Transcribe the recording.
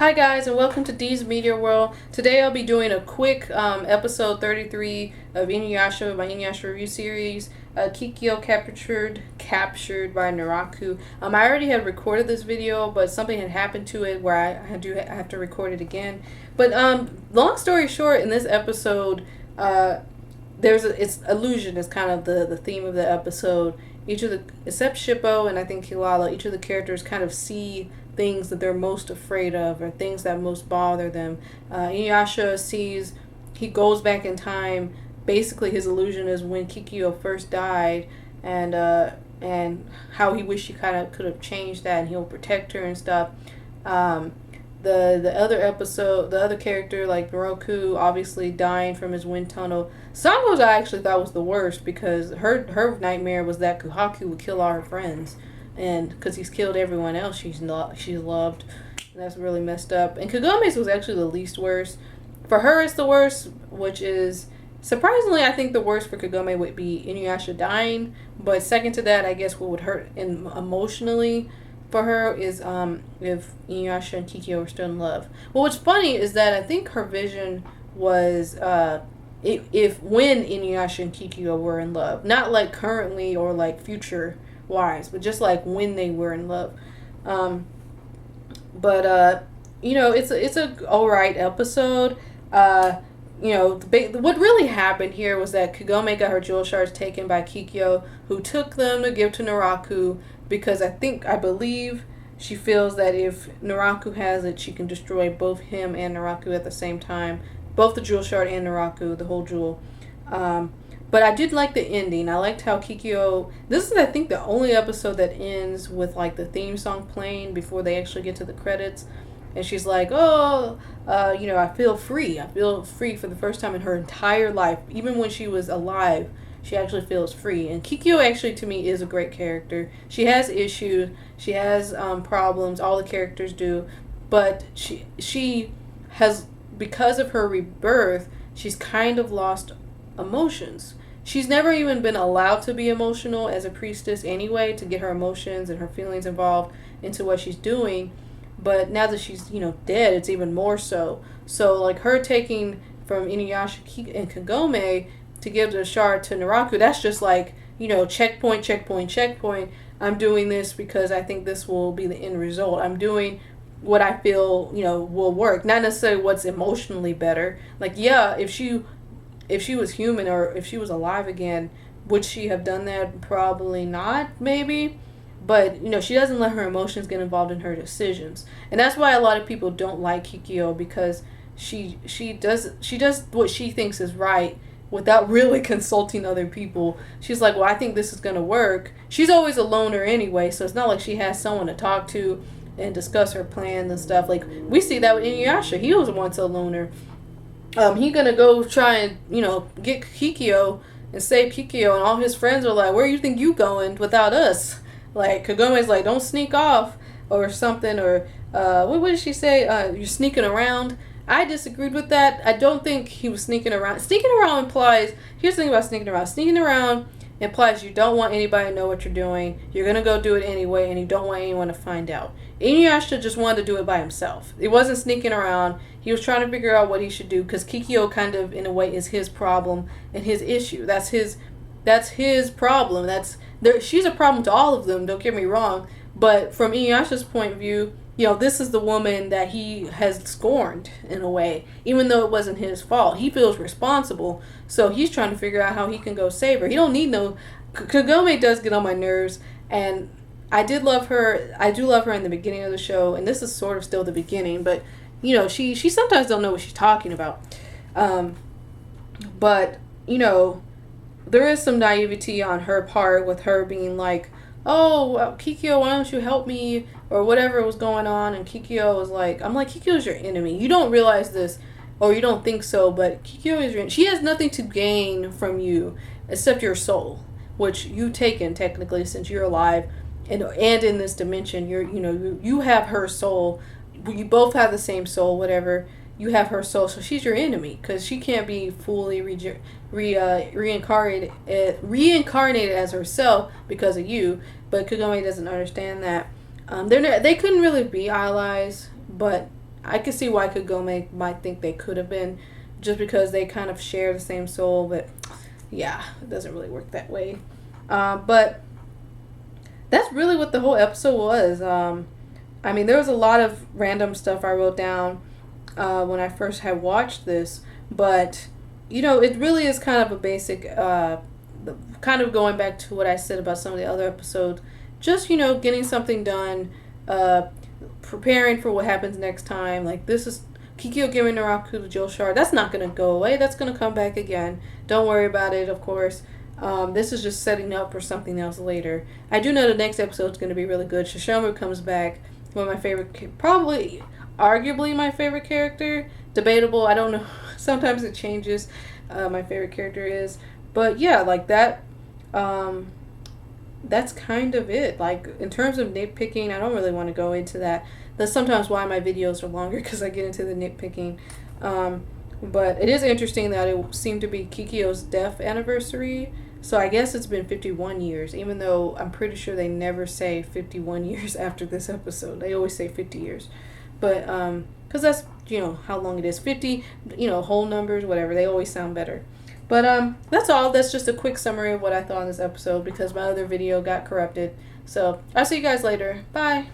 Hi guys, and welcome to Dee's Media World. Today I'll be doing a quick episode 33 of Inuyasha, my Inuyasha review series. Kikyo captured by Naraku. I already had recorded this video, but something had happened to it where I have to record it again. But long story short, in this episode, it's illusion is kind of the theme of the episode. Except Shippo and I think Kilala, each of the characters kind of see things that they're most afraid of or things that most bother them. Inuyasha he goes back in time. Basically, his illusion is when Kikyo first died, and how he wished he kind of could have changed that, and he'll protect her and stuff. The other character like Naraku, obviously dying from his wind tunnel. Sango's I actually thought was the worst because her nightmare was that Kuhaku would kill all her friends. And because he's killed everyone else she's loved. And that's really messed up. And Kagome's was actually the least worst. For her, it's the worst, which is surprisingly, I think the worst for Kagome would be Inuyasha dying. But second to that, I guess what would hurt emotionally for her is if Inuyasha and Kikyo were still in love. Well, what's funny is that I think her vision was if when Inuyasha and Kikyo were in love, not like currently or like future wise, but just like when they were in love. It's a alright episode. What really happened here was that Kagome got her jewel shards taken by Kikyo, who took them to give to Naraku because I believe she feels that if Naraku has it, she can destroy both him and Naraku at the same time, both the jewel shard and Naraku, the whole jewel. But I did like the ending. I liked how Kikyo... This is, I think, the only episode that ends with, like, the theme song playing before they actually get to the credits. And she's like, I feel free. I feel free for the first time in her entire life. Even when she was alive, she actually feels free. And Kikyo, actually, to me, is a great character. She has issues. She has problems. All the characters do. But she has... Because of her rebirth, she's kind of lost emotions. She's never even been allowed to be emotional as a priestess anyway, to get her emotions and her feelings involved into what she's doing. But now that she's, dead, it's even more so. So, like, her taking from Inuyasha and Kagome to give the shard to Naraku, that's just like, checkpoint. I'm doing this because I think this will be the end result. I'm doing what I feel, will work. Not necessarily what's emotionally better. Like, yeah, if she was human or if she was alive again, would she have done that? Probably not, maybe. But, she doesn't let her emotions get involved in her decisions. And that's why a lot of people don't like Kikyo, because she does what she thinks is right without really consulting other people. She's like, well, I think this is going to work. She's always a loner anyway, so it's not like she has someone to talk to and discuss her plans and stuff. Like, we see that with Inuyasha. He was once a loner. He gonna go try and, get Kikyo and save Kikyo, and all his friends are like, where you think you going without us? Like, Kagome's like, don't sneak off or something, or what did she say? You're sneaking around. I disagreed with that. I don't think he was sneaking around. Sneaking around implies, here's the thing about sneaking around. Sneaking around implies you don't want anybody to know what you're doing. You're going to go do it anyway, and you don't want anyone to find out. Inuyasha just wanted to do it by himself. It wasn't sneaking around. He was trying to figure out what he should do, because Kikyo kind of, in a way, is his problem and his issue. That's his problem. She's a problem to all of them, don't get me wrong. But from Inuyasha's point of view, this is the woman that he has scorned, in a way, even though it wasn't his fault. He feels responsible, so he's trying to figure out how he can go save her. He don't need no... Kagome does get on my nerves, and I did love her. I do love her in the beginning of the show, and this is sort of still the beginning, but, she sometimes don't know what she's talking about. But, there is some naivety on her part with her being like, oh, Kikyo, why don't you help me? Or whatever was going on. And Kikyo was like, I'm like, Kikyo's your enemy. You don't realize this, or you don't think so, but Kikyo is your enemy. She has nothing to gain from you except your soul, which you've taken technically since you're alive. And in this dimension, you have her soul. You both have the same soul, whatever. You have her soul, so she's your enemy, because she can't be fully reincarnated as herself because of you. But Kagome doesn't understand that. They couldn't really be allies, but I can see why Kagome might think they could have been, just because they kind of share the same soul, but yeah, it doesn't really work that way. But that's really what the whole episode was. I mean, there was a lot of random stuff I wrote down when I first had watched this, but it really is kind of a basic, kind of going back to what I said about some of the other episodes. Just getting something done, preparing for what happens next time. Like, this is Kikyo giving Naraku the Jewel Shard. That's not gonna go away. That's gonna come back again. Don't worry about it. Of course. This is just setting up for something else later. I do know the next episode is going to be really good. Shishomaru comes back. One of my favorite, probably, arguably my favorite character. Debatable. I don't know. Sometimes it changes. My favorite character is. But yeah, like that. That's kind of it. Like, in terms of nitpicking, I don't really want to go into that. That's sometimes why my videos are longer, because I get into the nitpicking. But it is interesting that it seemed to be Kikyo's death anniversary. So I guess it's been 51 years, even though I'm pretty sure they never say 51 years after this episode. They always say 50 years. But, because that's, how long it is. 50, whole numbers, whatever. They always sound better. But that's all. That's just a quick summary of what I thought on this episode, because my other video got corrupted. So I'll see you guys later. Bye.